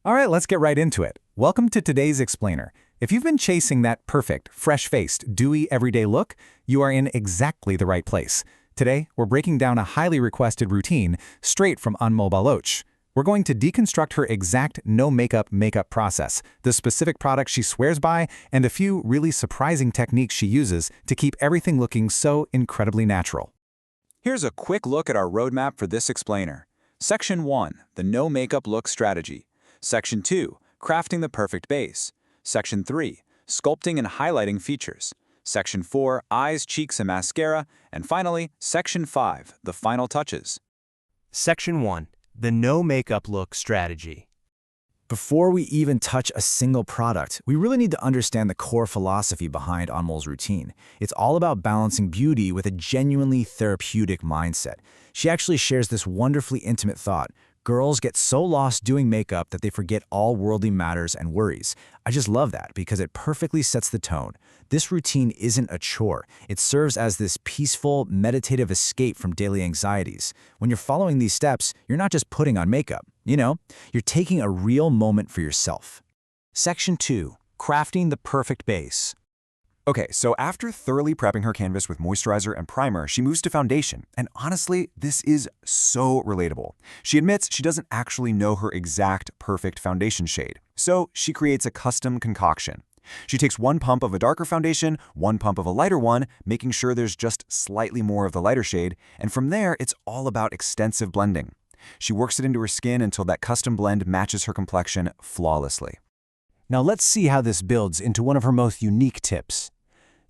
All right, let's get right into it. Welcome to today's explainer. If you've been chasing that perfect, fresh-faced, dewy everyday look, you are in exactly the right place. Today, we're breaking down a highly requested routine straight from Anmol Baloch. We're going to deconstruct her exact no-makeup makeup process, the specific products she swears by, and a few really surprising techniques she uses to keep everything looking so incredibly natural. Here's a quick look at our roadmap for this explainer. Section 1, the no makeup look strategy. Section 2, crafting the perfect base. Section 3, sculpting and highlighting features. Section 4, eyes, cheeks, and mascara. And finally, Section 5, the final touches. Section 1, the no makeup look strategy. Before we even touch a single product, we really need to understand the core philosophy behind Anmol's routine. It's all about balancing beauty with a genuinely therapeutic mindset. She actually shares this wonderfully intimate thought. Girls get so lost doing makeup that they forget all worldly matters and worries. I just love that because it perfectly sets the tone. This routine isn't a chore. It serves as this peaceful, meditative escape from daily anxieties. When you're following these steps, you're not just putting on makeup. You're taking a real moment for yourself. Section 2, crafting the perfect base. Okay, so after thoroughly prepping her canvas with moisturizer and primer, she moves to foundation. And honestly, this is so relatable. She admits she doesn't actually know her exact perfect foundation shade. So she creates a custom concoction. She takes 1 pump of a darker foundation, 1 pump of a lighter one, making sure there's just slightly more of the lighter shade. And from there, it's all about extensive blending. She works it into her skin until that custom blend matches her complexion flawlessly. Now let's see how this builds into one of her most unique tips.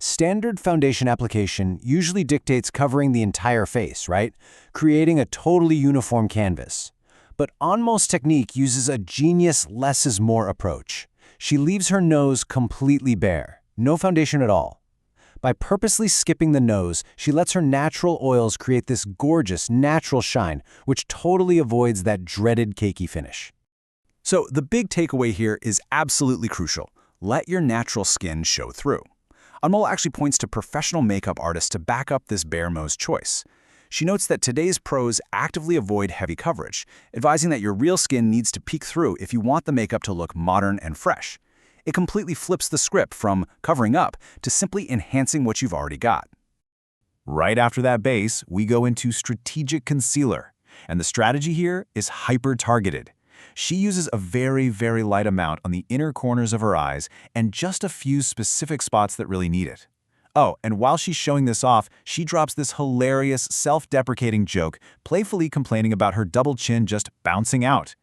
Standard foundation application usually dictates covering the entire face, right? Creating a totally uniform canvas. But Anmol's technique uses a genius less is more approach. She leaves her nose completely bare, no foundation at all. By purposely skipping the nose, she lets her natural oils create this gorgeous, natural shine, which totally avoids that dreaded cakey finish. So the big takeaway here is absolutely crucial. Let your natural skin show through. Anmol actually points to professional makeup artists to back up this bare nose choice. She notes that today's pros actively avoid heavy coverage, advising that your real skin needs to peek through if you want the makeup to look modern and fresh. It completely flips the script from covering up to simply enhancing what you've already got. Right after that base, we go into strategic concealer, and the strategy here is hyper-targeted. She uses a very, very light amount on the inner corners of her eyes and just a few specific spots that really need it. Oh, and while she's showing this off, she drops this hilarious, self-deprecating joke, playfully complaining about her double chin just bouncing out.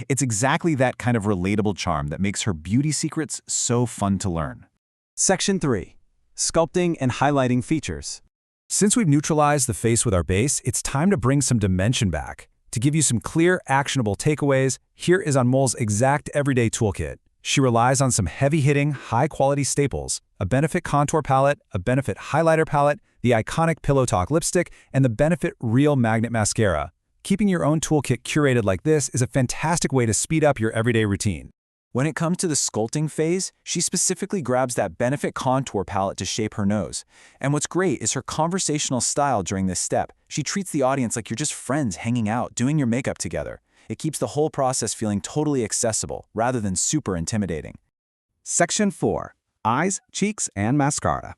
It's exactly that kind of relatable charm that makes her beauty secrets so fun to learn. Section 3, sculpting and highlighting features. Since we've neutralized the face with our base, it's time to bring some dimension back. To give you some clear, actionable takeaways, here is Anmol's exact everyday toolkit. She relies on some heavy-hitting, high-quality staples, a Benefit contour palette, a Benefit highlighter palette, the iconic Pillow Talk lipstick, and the Benefit Real Magnet mascara. Keeping your own toolkit curated like this is a fantastic way to speed up your everyday routine. When it comes to the sculpting phase, she specifically grabs that Benefit contour palette to shape her nose. And what's great is her conversational style during this step. She treats the audience like you're just friends hanging out, doing your makeup together. It keeps the whole process feeling totally accessible, rather than super intimidating. Section 4, eyes, cheeks, and mascara.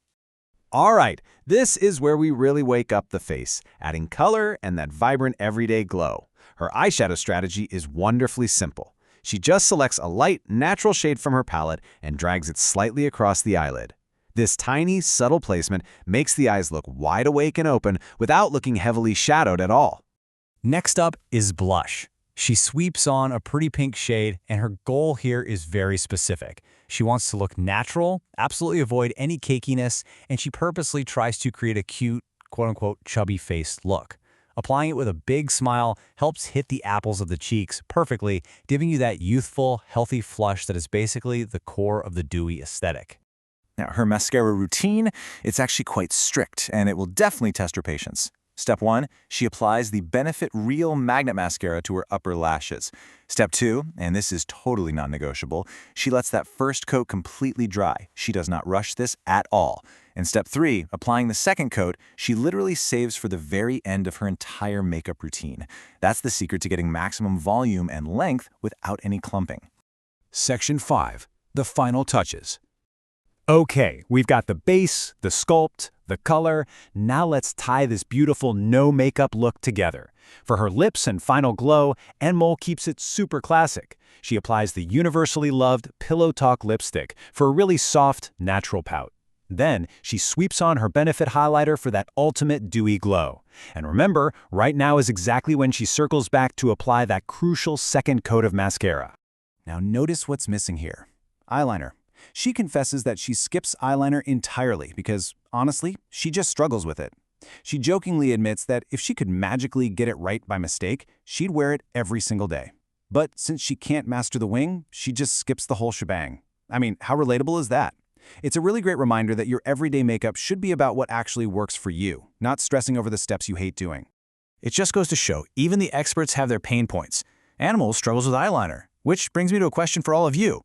All right, this is where we really wake up the face, adding color and that vibrant everyday glow. Her eyeshadow strategy is wonderfully simple. She just selects a light, natural shade from her palette and drags it slightly across the eyelid. This tiny, subtle placement makes the eyes look wide awake and open without looking heavily shadowed at all. Next up is blush. She sweeps on a pretty pink shade, and her goal here is very specific. She wants to look natural, absolutely avoid any cakiness, and she purposely tries to create a cute, quote-unquote, chubby-faced look. Applying it with a big smile helps hit the apples of the cheeks perfectly, giving you that youthful, healthy flush that is basically the core of the dewy aesthetic. Now, her mascara routine, it's actually quite strict, and it will definitely test her patience. Step 1, she applies the Benefit Real Magnet Mascara to her upper lashes. Step 2, and this is totally non-negotiable, she lets that first coat completely dry. She does not rush this at all. And step 3, applying the second coat, she literally saves for the very end of her entire makeup routine. That's the secret to getting maximum volume and length without any clumping. Section 5. The final touches. Okay, we've got the base, the sculpt, the color. Now let's tie this beautiful no makeup look together. For her lips and final glow, Anmol keeps it super classic. She applies the universally loved Pillow Talk lipstick for a really soft, natural pout. Then, she sweeps on her Benefit highlighter for that ultimate dewy glow. And remember, right now is exactly when she circles back to apply that crucial second coat of mascara. Now notice what's missing here. Eyeliner. She confesses that she skips eyeliner entirely because, honestly, she just struggles with it. She jokingly admits that if she could magically get it right by mistake, she'd wear it every single day. But since she can't master the wing, she just skips the whole shebang. I mean, how relatable is that? It's a really great reminder that your everyday makeup should be about what actually works for you, not stressing over the steps you hate doing. It just goes to show, even the experts have their pain points. Anmol struggles with eyeliner, which brings me to a question for all of you.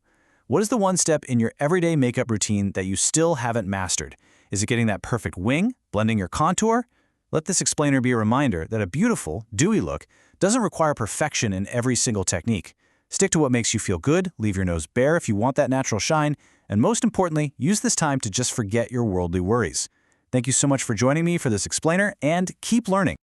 What is the one step in your everyday makeup routine that you still haven't mastered? Is it getting that perfect wing, blending your contour? Let this explainer be a reminder that a beautiful, dewy look doesn't require perfection in every single technique. Stick to what makes you feel good, leave your nose bare if you want that natural shine, and most importantly, use this time to just forget your worldly worries. Thank you so much for joining me for this explainer, and keep learning.